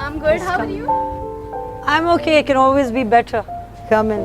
I'm good. How are you? I'm okay. It can always be better. Come in.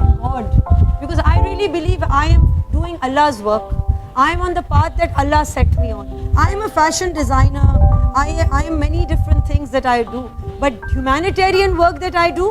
and God, because I really believe I am doing Allah's work. I am on the path that Allah set me on. I am a fashion designer. I am many different things that I do. But humanitarian work that I do,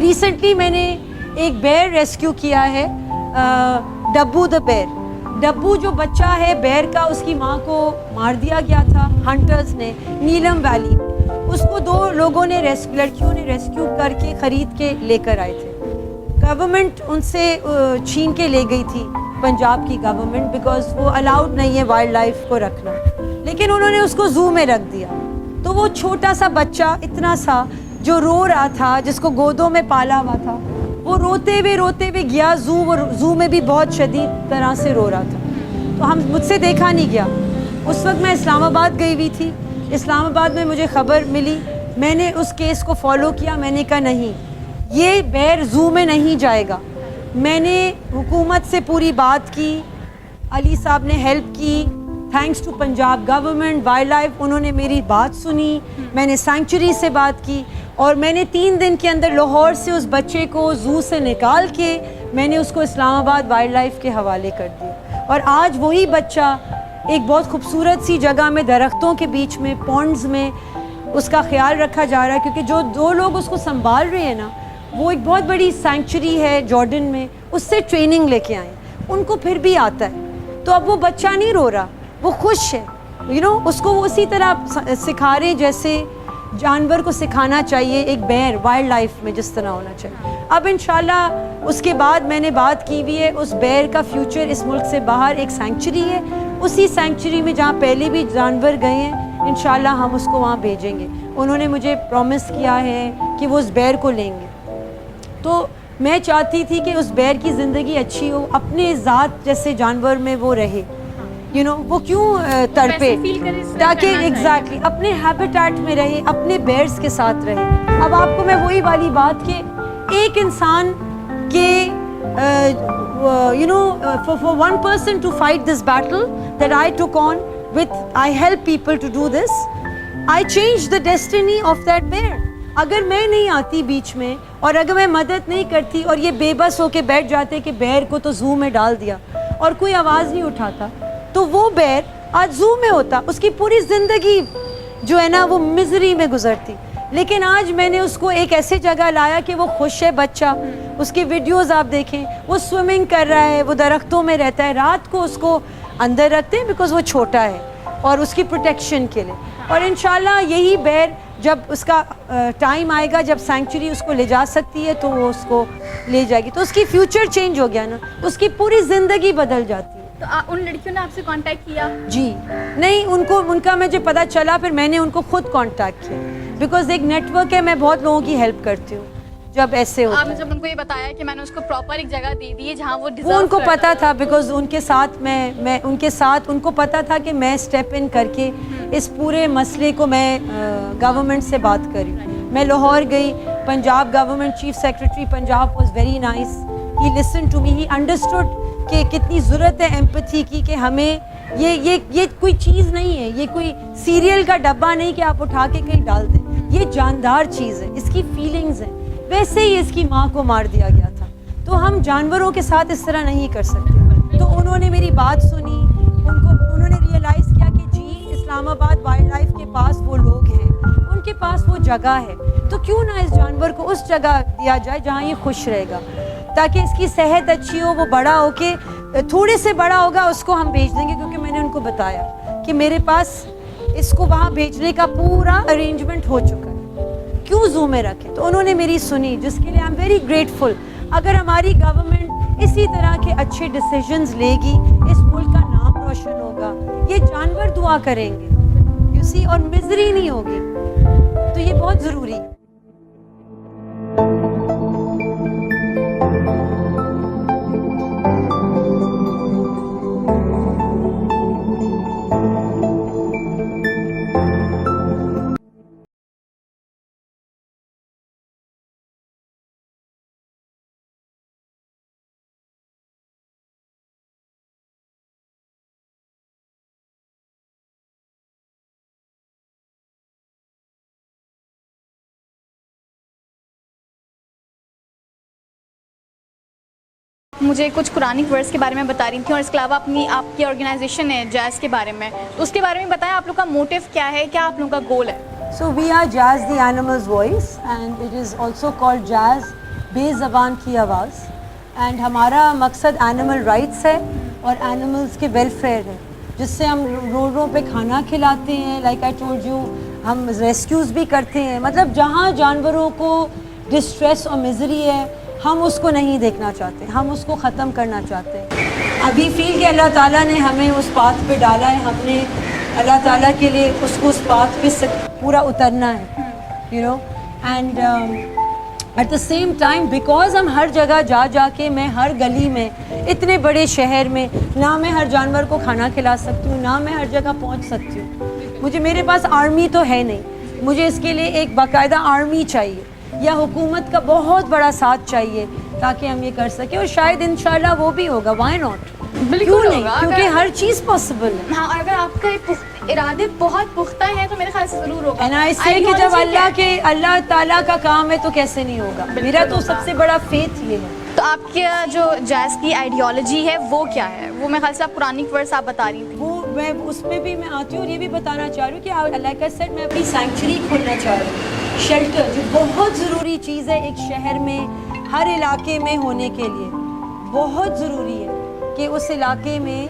recently میں نے ایک بیر rescue کیا ہے, ڈبو دا بیر. ڈبو جو بچہ ہے بیر کا, اس کی ماں کو مار دیا گیا تھا ہنٹرز نے نیلم ویلی میں. اس کو 2 لوگوں نے لڑکیوں نے ریسکیو کر کے خرید کے لے کر آئے تھے. گورنمنٹ ان سے چھین کے لے گئی تھی, پنجاب کی گورنمنٹ, بیکاز وہ الاؤڈ نہیں ہے وائلڈ لائف کو رکھنا, لیکن انہوں نے اس کو زو میں رکھ دیا. تو وہ چھوٹا سا بچہ اتنا سا جو رو رہا تھا, جس کو گودوں میں پالا ہوا تھا, وہ روتے ہوئے گیا زو. وہ زو میں بھی بہت شدید طرح سے رو رہا تھا. تو مجھ سے دیکھا نہیں گیا. اس وقت میں اسلام آباد گئی ہوئی تھی. اسلام آباد میں مجھے خبر ملی, میں نے اس کیس کو فالو کیا. میں نے کہا نہیں, یہ بیر زو میں نہیں جائے گا. میں نے حکومت سے پوری بات کی, علی صاحب نے ہیلپ کی, thanks to Punjab government, wildlife, انہوں نے میری بات سنی. میں نے سینکچری سے بات کی, اور میں نے 3 دن کے اندر لاہور سے اس بچے کو زو سے نکال کے میں نے اس کو اسلام آباد وائلڈ لائف کے حوالے کر دیا. اور آج وہی بچہ ایک بہت خوبصورت سی جگہ میں, درختوں کے بیچ میں, پونڈز میں, اس کا خیال رکھا جا رہا ہے. کیونکہ جو 2 لوگ اس کو سنبھال رہے ہیں نا, وہ ایک بہت بڑی سینکچری ہے جارڈن میں, اس سے ٹریننگ لے کے آئے. ان کو پھر بھی آتا ہے. تو اب وہ بچہ نہیں رو رہا, وہ خوش ہے. اس کو وہ اسی طرح سکھا رہے جیسے جانور کو سکھانا چاہیے ایک بیر وائلڈ لائف میں جس طرح ہونا چاہیے. اب انشاءاللہ اس کے بعد میں نے بات کی ہوئی ہے, اس بیر کا فیوچر اس ملک سے باہر ایک سینکچری ہے, اسی سینکچری میں جہاں پہلے بھی جانور گئے ہیں, انشاءاللہ ہم اس کو وہاں بھیجیں گے. انہوں نے مجھے پرومس کیا ہے کہ وہ اس بیر کو لیں گے. تو میں چاہتی تھی کہ اس بیر کی زندگی اچھی ہو, اپنے ذات جیسے جانور میں وہ رہے. وہ کیوں تڑپے, تاکہ ایگزیکٹلی اپنے ہیبیٹیٹ میں رہے, اپنے بیئرس کے ساتھ رہے. اب آپ کو میں وہی والی بات کہ ایک انسان کے for one person to fight this battle that I took on with, I help people to do this, I changed the destiny of that bear. اگر میں نہیں آتی بیچ میں, اور اگر میں مدد نہیں کرتی, اور یہ بے بس ہو کے بیٹھ جاتے کہ بیر کو تو زو میں ڈال دیا اور کوئی آواز نہیں اٹھاتا, تو وہ بیر آج زو میں ہوتا, اس کی پوری زندگی جو ہے نا وہ مزری میں گزرتی. لیکن آج میں نے اس کو ایک ایسے جگہ لایا کہ وہ خوش ہے بچہ. اس کی ویڈیوز آپ دیکھیں, وہ سوئمنگ کر رہا ہے, وہ درختوں میں رہتا ہے. رات کو اس کو اندر رکھتے ہیں بیکاز وہ چھوٹا ہے, اور اس کی پروٹیکشن کے لیے. اور انشاءاللہ یہی بیر جب اس کا ٹائم آئے گا, جب سینکچری اس کو لے جا سکتی ہے, تو وہ اس کو لے جائے گی. تو اس کی فیوچر چینج ہو گیا نا, اس کی پوری زندگی بدل جاتی ہے. تو ان لڑکیوں نے آپ سے کانٹیکٹ کیا؟ جی نہیں, ان کا مجھے پتہ چلا, پھر میں نے ان کو خود کانٹیکٹ کیا, بیکاز ایک نیٹ ورک ہے, میں بہت لوگوں کی ہیلپ کرتی ہوں جب ایسے ہوتا ہے. آپ نے جب ان کو یہ بتایا کہ میں نے اس کو پراپر ایک جگہ دے دی ہے جہاں وہ ڈیزرو, وہ ان کو پتہ تھا, بیکاز ان کے ساتھ میں ان کے ساتھ ان کو پتہ تھا کہ میں اسٹیپ ان کر کے اس پورے مسئلے کو میں گورنمنٹ سے بات کری. میں لاہور گئی, Punjab government chief secretary Punjab was very nice, he listen to me, he understood کہ کتنی ضرورت ہے ایمپتھی کی, کہ ہمیں یہ کوئی چیز نہیں ہے, یہ کوئی سیریل کا ڈبہ نہیں کہ آپ اٹھا کے کہیں ڈال دیں, یہ جاندار چیز ہے, اس کی فیلنگز ہیں. ویسے ہی اس کی ماں کو مار دیا گیا تھا, تو ہم جانوروں کے ساتھ اس طرح نہیں کر سکتے. تو انہوں نے میری بات سنی, انہوں نے ریئلائز کیا کہ جی اسلام آباد وائلڈ لائف کے پاس وہ لوگ ہیں, ان کے پاس وہ جگہ ہے, تو کیوں نہ اس جانور کو اس جگہ دیا جائے جہاں یہ خوش رہے گا, تاکہ اس کی صحت اچھی ہو, وہ بڑا ہو کے تھوڑے سے بڑا ہوگا اس کو ہم بھیج دیں گے. کیونکہ میں نے ان کو بتایا کہ میرے پاس اس کو وہاں بھیجنے کا پورا ارینجمنٹ ہو چکا ہے, کیوں زو میں رکھے. تو انہوں نے میری سنی, جس کے لیے آئی ایم ویری گریٹفل. اگر ہماری گورنمنٹ اسی طرح کے اچھے ڈیسیجنز لے گی, اس ملک کا نام روشن ہوگا, یہ جانور دعا کریں گے, یو سی, اور مزری نہیں ہوگی. تو یہ بہت ضروری ہے. مجھے کچھ قرآنک ورس کے بارے میں بتا رہی تھیں, اور اس کے علاوہ آپ کی آرگنائزیشن ہے جاز کے بارے میں, تو اس کے بارے میں بتائیں, آپ لوگ کا موٹیو کیا ہے, کیا آپ لوگوں کا گول ہے؟ So we are Jazz the Animal's Voice, and it is also called Jazz بے زبان کی آواز. اینڈ ہمارا مقصد اینیمل رائٹس ہے اور اینیملس کے ویلفیئر ہے, جس سے ہم روڈوں پہ کھانا کھلاتے ہیں. لائک آئی ٹولڈ یو, ہم ریسکیوز بھی کرتے ہیں. مطلب جہاں جانوروں کو ڈسٹریس اور مزری ہے, ہم اس کو نہیں دیکھنا چاہتے, ہم اس کو ختم کرنا چاہتے ہیں. ابھی فیل کہ اللہ تعالیٰ نے ہمیں اس پاتھ پہ ڈالا ہے, ہم نے اللہ تعالیٰ کے لیے اس کو اس پاتھ پہ پورا اترنا ہے, you know. And at the same time because ہم ہر جگہ جا جا کے, میں ہر گلی میں, اتنے بڑے شہر میں, نہ میں ہر جانور کو کھانا کھلا سکتی ہوں, نہ میں ہر جگہ پہنچ سکتی ہوں. مجھے, میرے پاس آرمی تو ہے نہیں, مجھے اس کے لیے ایک باقاعدہ آرمی چاہیے یا حکومت کا بہت بڑا ساتھ چاہیے تاکہ ہم یہ کر سکیں. اور شاید انشاءاللہ وہ بھی ہوگا, وائی ناٹ, کیوں نہیں, کیونکہ ہر چیز پاسبل ہے. ہاں, اور اگر آپ کا ارادے بہت پختہ ہیں تو میرے خیال سے ضرور ہوگا. اینڈ آئی سے کہ جب اللہ تعالیٰ کا کام ہے تو کیسے نہیں ہوگا. میرا تو سب سے بڑا فیتھ یہ ہے. تو آپ کا جو جیز کی آئیڈیالوجی ہے وہ کیا ہے؟ وہ میرے خیال سے آپ قرآنک ورس آپ بتا رہی تھیں. وہ میں اس میں بھی میں آتی ہوں اور یہ بھی بتانا چاہ رہی ہوں کہ لائک آئی سیڈ میں اپنی سینکچری کھولنا چاہ رہی ہوں. شیلٹر جو بہت ضروری چیز ہے ایک شہر میں, ہر علاقے میں ہونے کے لیے بہت ضروری ہے کہ اس علاقے میں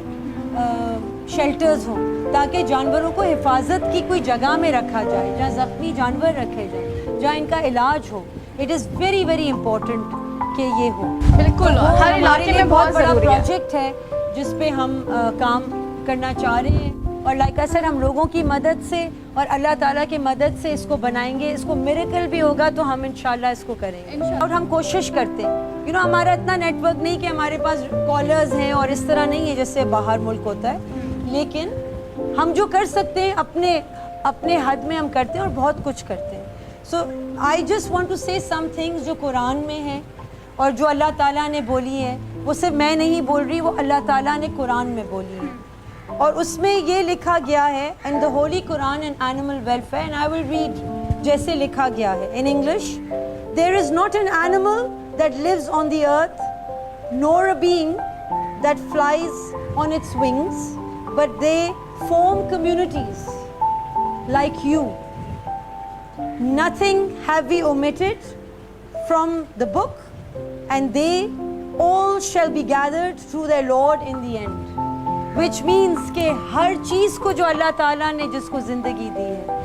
شیلٹرز ہوں تاکہ جانوروں کو حفاظت کی کوئی جگہ میں رکھا جائے, جہاں زخمی جانور رکھے جائیں, جہاں ان کا علاج ہو. It is very very important کہ یہ ہو. بالکل, ہر علاقے میں بہت بڑا ضروری ہے. پروجیکٹ ہے جس پہ ہم کام کرنا چاہ رہے ہیں. اور لائک آئی سیڈ ہم لوگوں کی مدد سے اور اللہ تعالیٰ کی مدد سے اس کو بنائیں گے. اس کو میریکل بھی ہوگا تو ہم انشاءاللہ اس کو کریں گے. اور ہم کوشش کرتے ہیں, یو نو, ہمارا اتنا نیٹ ورک نہیں کہ ہمارے پاس کالرز ہیں اور اس طرح نہیں ہے جیسے باہر ملک ہوتا ہے, لیکن ہم جو کر سکتے ہیں اپنے حد میں ہم کرتے ہیں اور بہت کچھ کرتے ہیں. سو آئی جسٹ وانٹ ٹو سے سم تھنگس جو قرآن میں ہیں اور جو اللہ تعالیٰ نے بولی ہے. وہ صرف میں نہیں بول رہی, وہ اللہ تعالیٰ نے قرآن میں بولی ہے. اور اس میں یہ لکھا گیا ہے in the holy Quran and animal welfare, and I will read جیسے لکھا گیا ہے in English. There is not an animal that lives on the earth nor a being that flies on its wings but they form communities like you. Nothing have we omitted from the book, and they all shall be gathered through their Lord in the end. Which means کہ ہر چیز کو جو اللہ تعالیٰ نے جس کو زندگی دی ہے,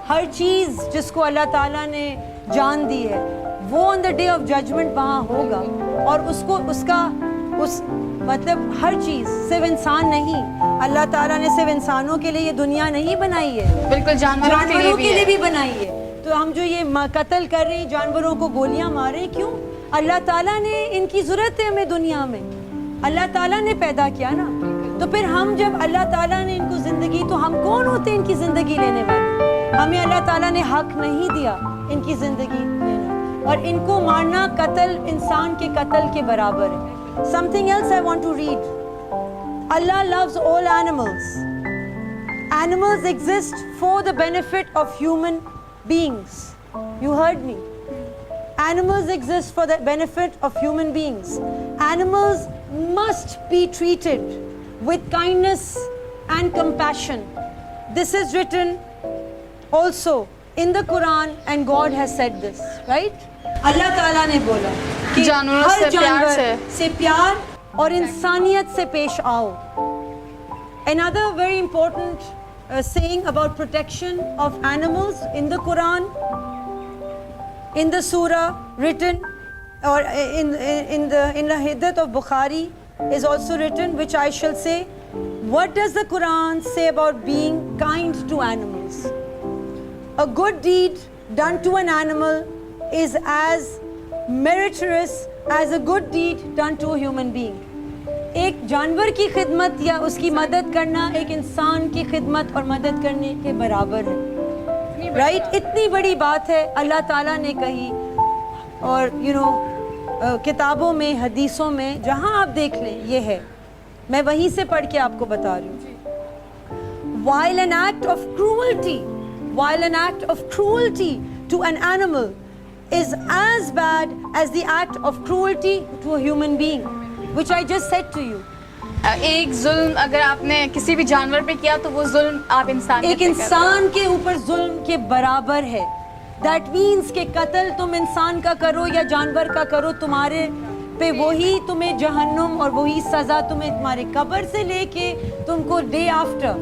ہر چیز جس کو اللہ تعالیٰ نے جان دی ہے, وہ on the day of judgment وہاں ہوگا. اور اس کو اس مطلب ہر چیز, صرف انسان نہیں, اللہ تعالیٰ نے صرف انسانوں کے لیے یہ دنیا نہیں بنائی ہے, بالکل جانوروں کے لیے بھی بنائی ہے. تو ہم جو یہ قتل کر رہے ہیں, جانوروں کو گولیاں مار رہے ہیں, کیوں؟ اللہ تعالیٰ نے ان کی ضرورت ہے ہمیں دنیا میں, اللہ تعالیٰ نے پیدا کیا نا. تو پھر ہم جب اللہ تعالیٰ نے ان کو زندگی, تو ہم کون ہوتے ہیں ان کی زندگی لینے والے؟ ہمیں اللہ تعالیٰ نے حق نہیں دیا ان کی زندگی لینا, اور ان کو مارنا قتل انسان کے قتل کے برابر ہے. Something else I want to read. Allah loves all animals. Animals exist for the benefit of human beings. You heard me. Animals exist for the benefit of human beings. Animals must be treated with kindness and compassion. This is written also in the Quran, and God has said this, right? اللہ تعالیٰ نے بولا کہ ہر جانور سے پیار اور انسانیت سے پیش آؤ. Another very important saying about protection of animals in the Quran, in the surah written, or in the Hadith of Bukhari is also written, which I shall say. What does the Quran say about being kind to animals? A good deed done to an animal is as meritorious as a good deed done to a human being. ایک جانور کی خدمت یا اس کی مدد کرنا ایک انسان کی خدمت اور مدد کرنے کے برابر ہے, رائٹ؟ اتنی بڑی بات ہے اللہ تعالیٰ نے کہی, اور کتابوں میں, حدیثوں میں, جہاں آپ دیکھ لیں یہ ہے. میں وہیں سے پڑھ کے آپ کو بتا رہی ہوں. While an act of cruelty to an animal is as bad as the act of cruelty to a human being, which I just said to you. ایک ظلم اگر آپ نے کسی بھی جانور پہ کیا تو وہ ظلم آپ انسان ایک انسان کے اوپر ظلم کے برابر ہے. That means کہ قتل تم انسان کا کرو یا جانور کا کرو, تمہارے پہ وہی تمہیں جہنم اور وہی سزا تمہیں تمہارے قبر سے لے کے تم کو ڈے آفٹر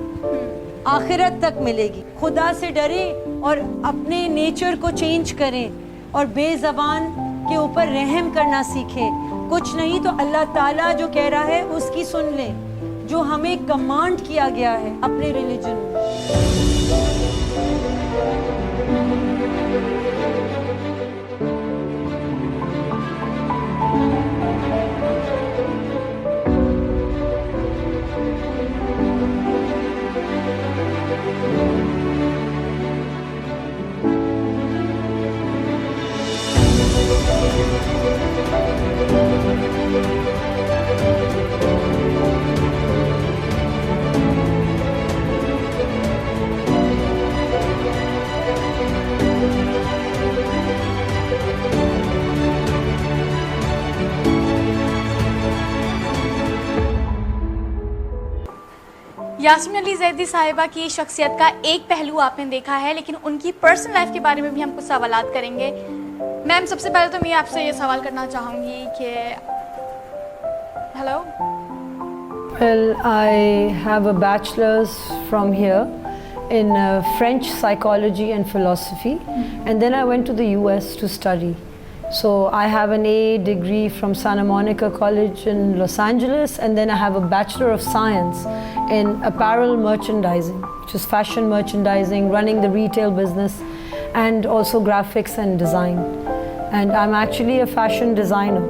آخرت تک ملے گی. خدا سے ڈریں اور اپنے نیچر کو چینج کریں اور بے زبان کے اوپر رحم کرنا سیکھیں. کچھ نہیں تو اللہ تعالیٰ جو کہہ رہا ہے اس کی سن لیں, جو ہمیں کمانڈ کیا گیا ہے اپنے ریلیجن میں. یاسمین علی زیدی صاحبہ کی شخصیت کا ایک پہلو آپ نے دیکھا ہے, لیکن ان کی پرسنل لائف کے بارے میں بھی ہم کچھ سوالات کریں گے. میم سب سے پہلے تو میں آپ سے یہ سوال کرنا چاہوں گی کہ hello. Well, I have a bachelor's from here in French psychology and philosophy, and then I went to the US to study. So I have an A degree from Santa Monica College in Los Angeles, and then I have a Bachelor of Science in apparel merchandising, which is fashion merchandising, running the retail business, and also graphics and design. And I'm actually a fashion designer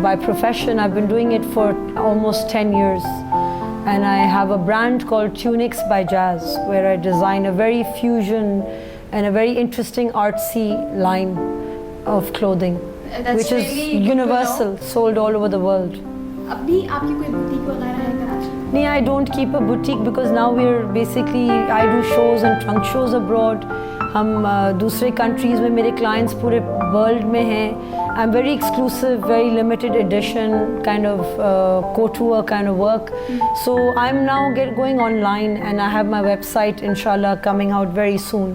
by profession. I've been doing it for almost 10 years. And I have a brand called Tunics by Jazz, where I design a very fusion and a very interesting artsy line of clothing, which is universal, sold all over the world. ابھی آپ کی کوئی boutique وغیرہ ہے کراچی میں؟ نہیں, I don't keep a boutique because now we're basically, I do shows and trunk shows abroad. ہم دوسرے کنٹریز میں میرے کلائنٹس پورے ورلڈ میں ہیں. I'm very exclusive, very limited edition kind of couture kind of work. So I'm now going online, and I have my website inshallah coming out very soon,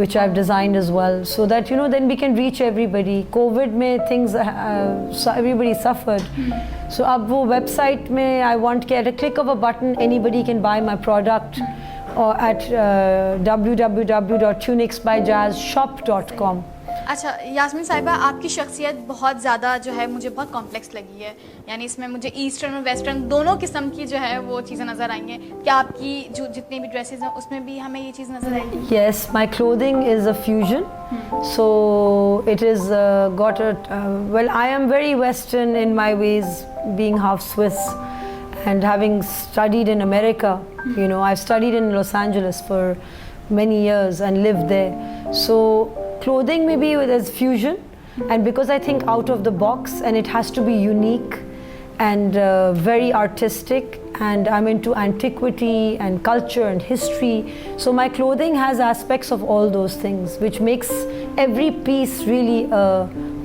which I've designed as well, so that then we can reach everybody. COVID mein things everybody suffered, so ab wo website mein I want at a click of a button anybody can buy my product or at www.tunicsbyjazzshop.com. اچھا یاسمین صاحبہ, آپ کی شخصیت بہت زیادہ جو ہے مجھے بہت کمپلیکس لگی ہے, یعنی اس میں مجھے ایسٹرن اور ویسٹرن دونوں قسم کی جو ہے وہ چیزیں نظر آئی ہیں. کیا آپ کی جو جتنی بھی ڈریسز ہیں اس میں بھی ہمیں یہ چیز نظر آئی؟ Yes, my clothing is a fusion. So it is got a well, I am very Western in my ways, being half Swiss and having studied in America. I've studied in Los Angeles for many years and lived there. So clothing maybe there's fusion, and because I think out of the box, and it has to be unique and very artistic, and I'm into antiquity and culture and history, so my clothing has aspects of all those things, which makes every piece really a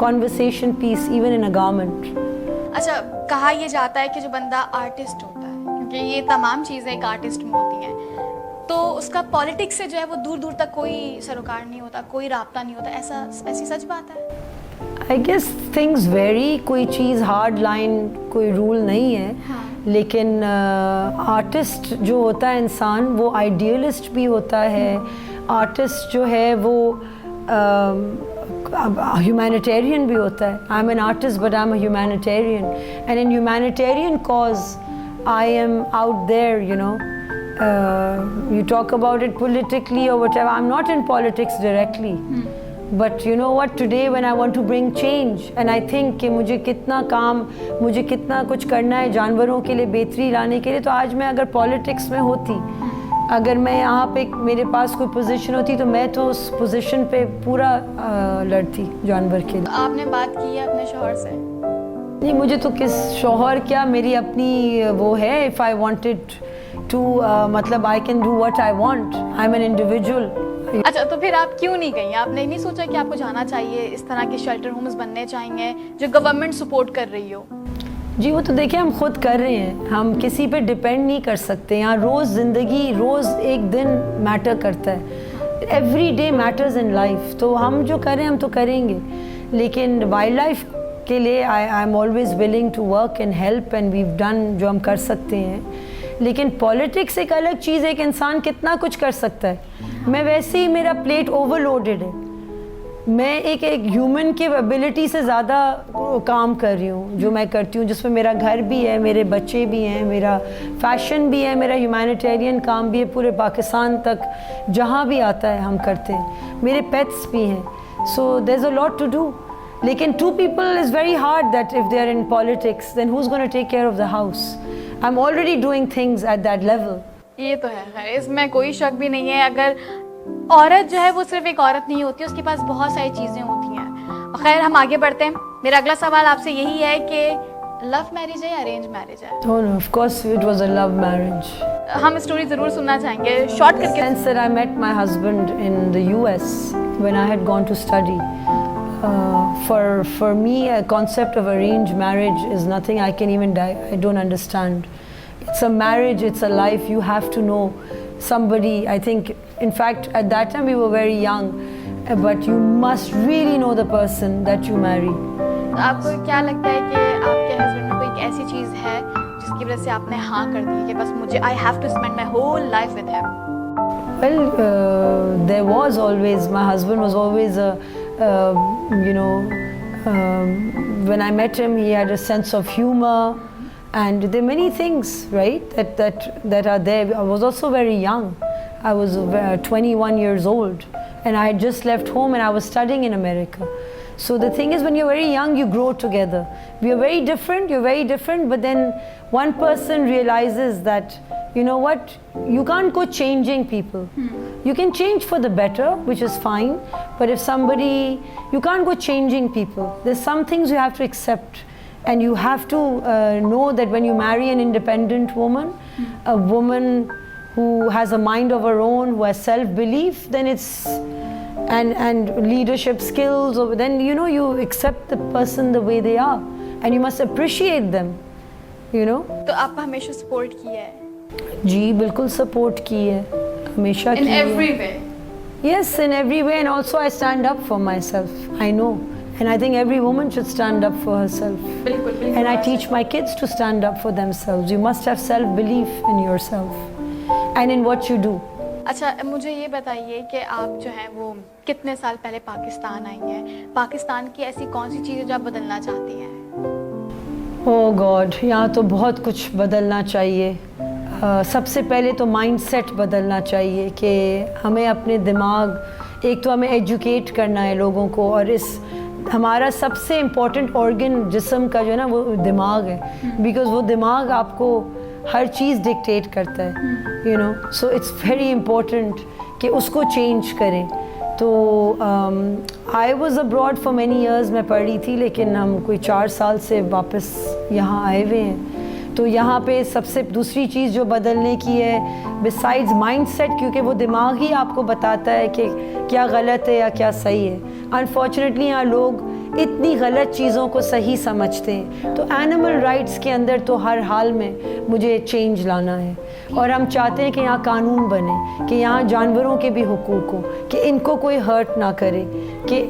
conversation piece, even in a garment. اچھا, کہا یہ جاتا ہے کہ جو بندہ artist ہوتا ہے, کیونکہ یہ تمام چیزیں ایک آرٹسٹ میں ہوتی ہیں, تو اس کا پالیٹکس سے جو ہے وہ دور دور تک کوئی سروکار نہیں ہوتا, کوئی رابطہ نہیں ہوتا. ایسی سچ بات ہے؟ I guess things vary. کوئی چیز ہارڈ لائن کوئی رول نہیں ہے, لیکن آرٹسٹ جو ہوتا ہے انسان وہ آئیڈیلسٹ بھی ہوتا ہے. آرٹسٹ جو ہے وہ humanitarian بھی ہوتا ہے. I'm an artist but I'm a humanitarian, and in humanitarian cause I am out there, you talk about it politically or whatever. I'm not in politics directly, but you know what, today when I want to bring change, and I think کہ مجھے کتنا کچھ کرنا ہے جانوروں کے لیے بہتری لانے کے لیے, تو آج میں اگر پالیٹکس میں ہوتی, اگر میں یہاں پہ میرے پاس کوئی پوزیشن ہوتی, تو میں تو اس پوزیشن پہ پورا لڑتی جانور کے لیے. آپ نے بات کی ہے اپنے شوہر سے؟ نہیں, مجھے تو کس شوہر کیا, میری اپنی وہ ہے. If I wanted to مطلب I can do what I want. I'm an individual. اچھا, تو پھر آپ کیوں نہیں گئی؟ آپ نے نہیں سوچا کہ آپ کو جانا چاہیے, اس طرح کے شیلٹر ہومز بننے چاہیے جو گورنمنٹ سپورٹ کر رہی ہو؟ جی وہ تو دیکھیں ہم خود کر رہے ہیں, ہم کسی پہ ڈپینڈ نہیں کر سکتے. یہاں روز زندگی, روز ایک دن میٹر کرتا ہے. Every day matters in life. تو ہم جو کریں ہم تو کریں گے, لیکن وائلڈ لائف کے لیے I am always willing to work and help, and we've done جو ہم کر سکتے ہیں. لیکن پالیٹکس ایک الگ چیز ہے, ایک انسان کتنا کچھ کر سکتا ہے. میں ویسے ہی میرا پلیٹ اوور لوڈڈ ہے, میں ایک ہیومن کے ایبلٹی سے زیادہ کام کر رہی ہوں جو میں کرتی ہوں, جس میں میرا گھر بھی ہے, میرے بچے بھی ہیں, میرا فیشن بھی ہے, میرا ہیومینیٹیرین کام بھی ہے, پورے پاکستان تک جہاں بھی آتا ہے ہم کرتے ہیں, میرے پیٹس بھی ہیں. So there is a lot to do. لیکن to people is very hard that if they are in politics then who's gonna take care of the house. I am already doing things at that level. یہ تو ہے, خیر اس میں کوئی شک بھی نہیں ہے. اگر عورت جو ہے وہ صرف ایک عورت نہیں ہوتی, اس کے پاس بہت ساری چیزیں ہوتی ہیں. خیر ہم آگے بڑھتے ہیں. میرا اگلا سوال آپ سے یہی ہے کہ لو میرج ہے یا ارینج میرج ہے؟ Oh no, of course it was a love marriage. ہم اسٹوری ضرور سننا چاہیں گے, شارٹ کر کے. Since that I met my husband in the US when I had gone to study. For me, a concept of arranged marriage is nothing I can even I don't understand. It's a marriage, it's a life. You have to know somebody. I think, in fact, at that time we were very young, but you must really know the person that you marry. آپ کو کیا لگتا ہے کہ آپ کے husband میں کوئی ایسی چیز ہے جس کی وجہ سے آپ نے ہاں کر دی کہ بس مجھے I have to spend my whole life with him? Well, there was always, my husband was always when I met him, he had a sense of humor, and there are many things, right, that are there. I was also very young. I was 21 years old, and I had just left home, and I was studying in America. So the thing is, when you're very young, you grow together. We are very different, you're very different, but then one person realizes that, you know what, you can't go changing people. You can change for the better, which is fine, but if somebody, you can't go changing people. There's some things you have to accept, and you have to know that when you marry an independent woman, a woman who has a mind of her own, who has self-belief, then it's and leadership skills, or then you accept the person the way they are, and you must appreciate them. تو آپ ہمیشہ support کیا ہے؟ جی بالکل support کی ہے, ہمیشہ کی ہے. In every way? Yes, in every way, and also I stand up for myself. I know, and I think every woman should stand up for herself. بالکل. And I teach my kids to stand up for themselves. You must have self-belief in yourself and in what you do. اچھا مجھے یہ بتائیے کہ آپ جو ہیں وہ کتنے سال پہلے پاکستان آئی ہیں, پاکستان کی ایسی کون سی چیز ہے جو آپ بدلنا چاہتی ہیں؟ او گاڈ, یہاں تو بہت کچھ بدلنا چاہیے. سب سے پہلے تو مائنڈ سیٹ بدلنا چاہیے کہ ہمیں اپنے دماغ, ایک تو ہمیں ایجوکیٹ کرنا ہے لوگوں کو, اور ہمارا سب سے امپورٹنٹ آرگن جسم کا جو ہے نا وہ دماغ ہے, بیکاز وہ دماغ آپ کو ہر چیز ڈکٹیٹ کرتا ہے, سو اٹس ویری امپورٹنٹ کہ اس کو چینج کریں. تو I was abroad for many years, میں پڑھ رہی تھی, لیکن ہم کوئی 4 سال سے واپس یہاں آئے ہوئے ہیں. تو یہاں پہ سب سے دوسری چیز جو بدلنے کی ہے بسائڈز مائنڈ سیٹ, کیونکہ وہ دماغ ہی آپ کو بتاتا ہے کہ کیا غلط ہے یا کیا صحیح ہے. انفارچونیٹلی یہاں لوگ اتنی غلط چیزوں کو صحیح سمجھتے ہیں. تو اینیمل رائٹس کے اندر تو ہر حال میں مجھے چینج لانا ہے, اور ہم چاہتے ہیں کہ یہاں قانون بنے, کہ یہاں جانوروں کے بھی حقوق ہوں, کہ ان کو کوئی ہرٹ نہ کرے, کہ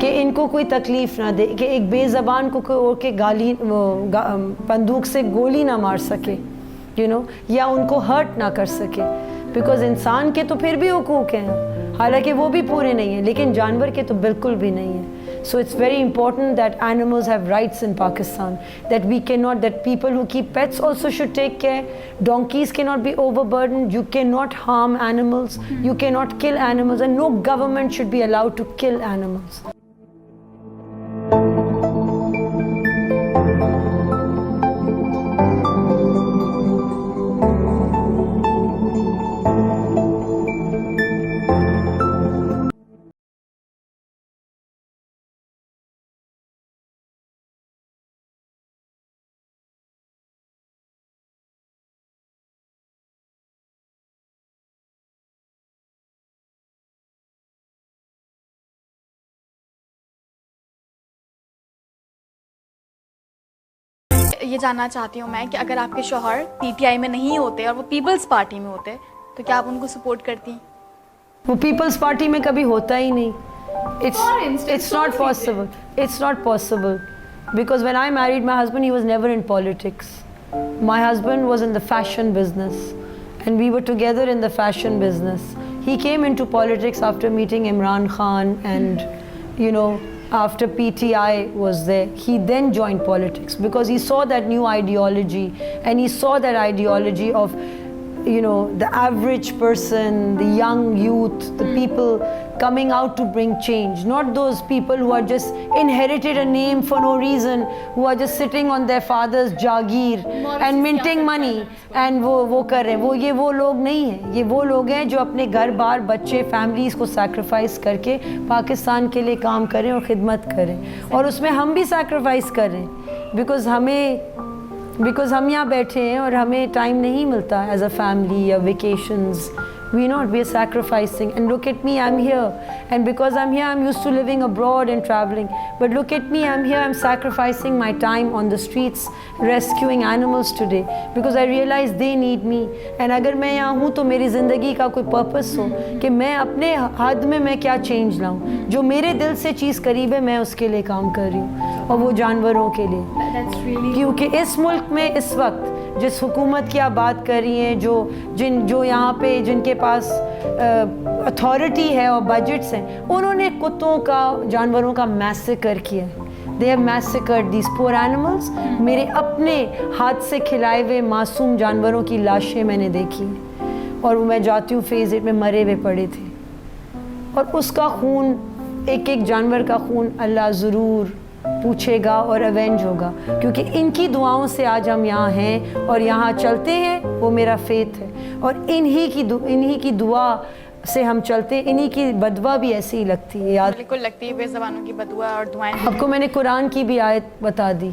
ان کو کوئی تکلیف نہ دے, کہ ایک بے زبان کو کوئی اور کے گالی بندوق سے گولی نہ مار سکے, یا ان کو ہرٹ نہ کر سکے. بیکاز انسان کے تو پھر بھی حقوق ہیں, حالانکہ وہ بھی پورے نہیں ہیں, لیکن جانور کے تو بالکل بھی نہیں ہیں. So it's very important that animals have rights in Pakistan, that we cannot, that people who keep pets also should take care. Donkeys cannot be overburdened, you cannot harm animals, you cannot kill animals, and no government should be allowed to kill animals. یہ جاننا چاہتی ہوں میں کہ اگر آپ کے شوہر پی ٹی آئی میں نہیں ہوتے اور وہ پیپلز پارٹی میں ہوتے تو کیا آپ ان کو سپورٹ کرتی؟ وہ پیپلز پارٹی میں کبھی ہوتا ہی نہیں. It's not possible. It's not possible. Because when I married my husband, he was never in politics. My husband was in the fashion business. And we were together in the fashion business. He came into politics after meeting Imran Khan and, you know, after PTI was there. He then joined politics because he saw that new ideology and he saw that ideology of, you know, the average person, the young youth, the people coming out to bring change, not those people who are just inherited a name for no reason, who are just sitting on their father's jagir and minting money and وہ کر رہے ہیں. یہ وہ لوگ نہیں ہیں. یہ وہ لوگ ہیں جو اپنے گھر بار بچے فیملیز کو سیکریفائس کر کے پاکستان کے لیے کام کریں اور خدمت کریں, اور اس میں ہم بھی سیکریفائس کر رہے ہیں بیکاز ہم یہاں بیٹھے ہیں اور ہمیں ٹائم نہیں ملتا ایز اے فیملی یا vacations. We are sacrificing, and look at me, I'm here, and because I'm here, I'm used to living abroad and traveling, but look at me, I'm here, I'm sacrificing my time on the streets rescuing animals today because I realize they need me. And اگر میں یہاں ہوں تو میری زندگی کا کوئی purpose ہو کہ میں اپنے حد میں کیا چینج لاؤں, جو میرے دل سے چیز قریب ہے میں اس کے لیے کام کر رہی ہوں, اور وہ جانوروں کے لیے. کیونکہ اس ملک میں اس وقت جس حکومت کی آپ بات کر رہی ہیں, جو یہاں پہ جن کے پاس اتھارٹی ہے اور بجٹس ہیں, انہوں نے کتوں کا, جانوروں کا میسیکر کیا ہے. They have massacred these poor animals. میرے اپنے ہاتھ سے کھلائے ہوئے معصوم جانوروں کی لاشیں میں نے دیکھی ہیں, اور میں جاتی ہوں فیز 8 میں مرے ہوئے پڑے تھے, اور اس کا خون, ایک جانور کا خون اللہ ضرور پوچھے گا اور اوینج ہوگا, کیونکہ ان کی دعاؤں سے آج ہم یہاں ہیں اور یہاں چلتے ہیں. وہ میرا فیتھ ہے, اور انہی کی دعا سے ہم چلتے. انہی کی بدوا بھی ایسی ہی لگتی ہے, یاد بالکل لگتی ہے, بے زبانوں کی بدوا اور دعائیں. آپ کو میں نے قرآن کی بھی آیت بتا دی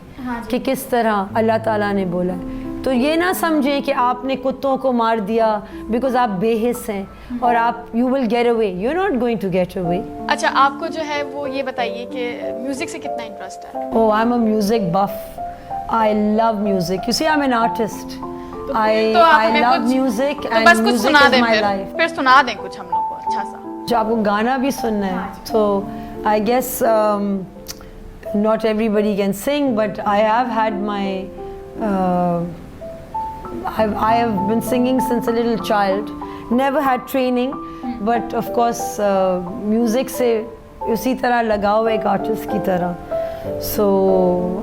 کہ کس طرح اللہ تعالیٰ نے بولا ہے. تو یہ نہ سمجھیں کہ آپ نے کتوں کو مار دیا بیکاز آپ بے حس ہیں اور آپ you will get away. You are not going to get away. اچھا, آپ کو جو ہے وہ یہ بتائیے کہ میوزک سے کتنا انٹرسٹ ہے؟ Oh, I'm a music buff. I love music. You see, I'm an artist. I love music and music is my life. پھر سنا دیں کچھ ہم لوگ کو اچھا سا. جو آپ کو گانا بھی سننا ہے تو I guess not everybody can sing, but I have had my I have been singing since a little child. Never had training, but of course music سے اسی طرح لگاؤ ایک آرٹسٹ کی طرح. So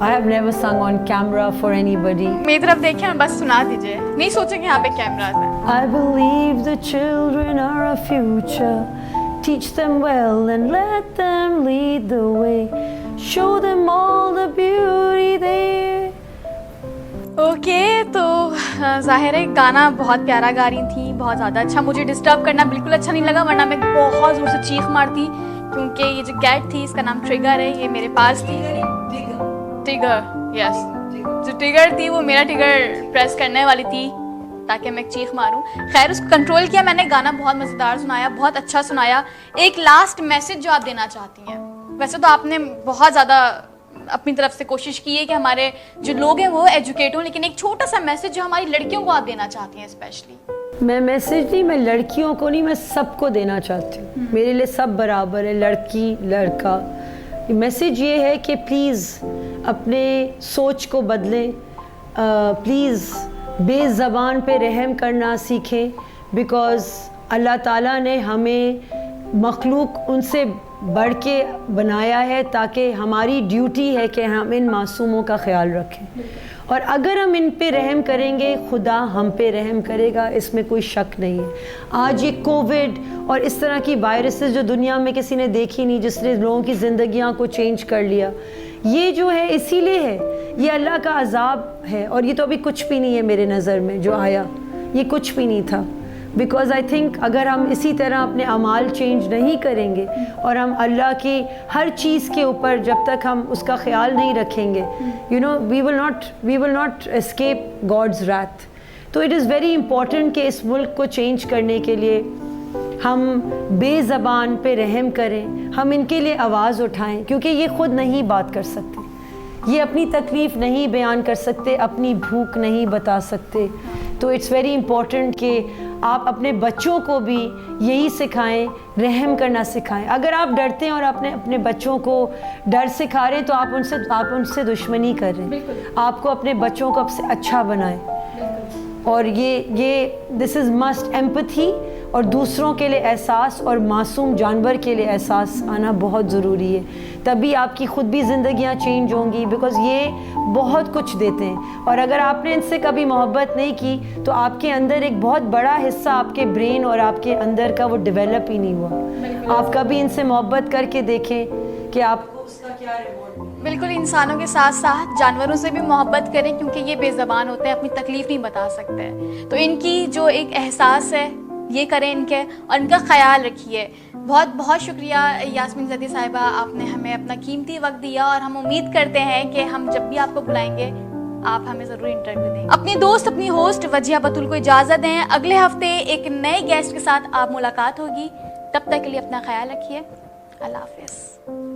I have never sung on camera for anybody. میری طرف دیکھیں, بس سنا دیجئے, نہیں سوچیں کہ یہاں پہ کیمراز ہیں. I believe the children are our future. Teach them well and let them lead the way. Show them all the beauty there. Okay, تو ظاہر ہے گانا بہت پیارا گا رہی تھی, بہت زیادہ اچھا. مجھے ڈسٹرب کرنا بالکل اچھا نہیں لگا, ورنہ میں بہت زور سے چیخ مارتی, کیونکہ یہ جو کیٹ تھی اس کا نام ٹریگر ہے, یہ میرے پاس تھی. ٹریگر, یس, جو ٹریگر تھی وہ میرا ٹریگر پریس کرنے والی تھی تاکہ میں چیخ ماروں. خیر, اس کو کنٹرول کیا میں نے. گانا بہت مزیدار سنایا, بہت اچھا سنایا. ایک لاسٹ میسج جو آپ دینا چاہتی ہیں, ویسے تو آپ نے بہت زیادہ اپنی طرف سے کوشش کی ہے کہ ہمارے جو لوگ ہیں وہ ایجوکیٹ ہوں, لیکن ایک چھوٹا سا میسج جو ہماری لڑکیوں کو آپ دینا چاہتی ہیں اسپیشلی. میں میسج نہیں, میں لڑکیوں کو نہیں, میں سب کو دینا چاہتی ہوں. میرے لیے سب برابر ہے, لڑکی لڑکا. میسج یہ ہے کہ پلیز اپنے سوچ کو بدلیں, پلیز بے زبان پہ رحم کرنا سیکھیں, بیکاز اللہ تعالیٰ نے ہمیں مخلوق ان سے بڑھ کے بنایا ہے تاکہ ہماری ڈیوٹی ہے کہ ہم ان معصوموں کا خیال رکھیں, اور اگر ہم ان پہ رحم کریں گے خدا ہم پہ رحم کرے گا, اس میں کوئی شک نہیں ہے. آج یہ کووڈ اور اس طرح کی وائرسز جو دنیا میں کسی نے دیکھی نہیں, جس نے لوگوں کی زندگیاں کو چینج کر لیا, یہ جو ہے اسی لیے ہے, یہ اللہ کا عذاب ہے. اور یہ تو ابھی کچھ بھی نہیں ہے میرے نظر میں جو آیا, یہ کچھ بھی نہیں تھا. بیکاز آئی تھنک اگر ہم اسی طرح اپنے اعمال چینج نہیں کریں گے اور ہم اللہ کی ہر چیز کے اوپر جب تک ہم اس کا خیال نہیں رکھیں گے, you know we will not escape God's wrath. تو اٹ از ویری امپورٹنٹ کہ اس ملک کو چینج کرنے کے لیے ہم بے زبان پہ رحم کریں, ہم ان کے لیے آواز اٹھائیں, کیونکہ یہ خود نہیں بات کر سکتے, یہ اپنی تکلیف نہیں بیان کر سکتے, اپنی بھوک نہیں بتا سکتے. تو اٹس ویری امپورٹنٹ کہ آپ اپنے بچوں کو بھی یہی سکھائیں, رحم کرنا سکھائیں. اگر آپ ڈرتے ہیں اور اپنے بچوں کو ڈر سکھا رہے ہیں تو آپ ان سے دشمنی کر رہے ہیں. آپ کو اپنے بچوں کو اب سے اچھا بنائیں. اور یہ دس از مسٹ ایمپتھی, اور دوسروں کے لیے احساس اور معصوم جانور کے لیے احساس آنا بہت ضروری ہے. تبھی آپ کی خود بھی زندگیاں چینج ہوں گی, بیکاز یہ بہت کچھ دیتے ہیں. اور اگر آپ نے ان سے کبھی محبت نہیں کی تو آپ کے اندر ایک بہت بڑا حصہ آپ کے برین اور آپ کے اندر کا وہ ڈیولپ ہی نہیں ہوا. آپ کبھی ان سے محبت کر کے دیکھیں کہ آپ کو اس کا کیا ریوارڈ. بالکل, انسانوں کے ساتھ ساتھ جانوروں سے بھی محبت کریں, کیونکہ یہ بے زبان ہوتے ہیں, اپنی تکلیف نہیں بتا سکتے. تو ان کی جو ایک احساس ہے یہ کریں ان کے, اور ان کا خیال رکھیے. بہت بہت شکریہ یاسمین زیدی صاحبہ, آپ نے ہمیں اپنا قیمتی وقت دیا, اور ہم امید کرتے ہیں کہ ہم جب بھی آپ کو بلائیں گے آپ ہمیں ضرور انٹرویو دیں گے. اپنی دوست, اپنی ہوسٹ وجیہہ بتول کو اجازت دیں. اگلے ہفتے ایک نئے گیسٹ کے ساتھ آپ ملاقات ہوگی. تب تک کے لیے اپنا خیال رکھیے. اللہ حافظ.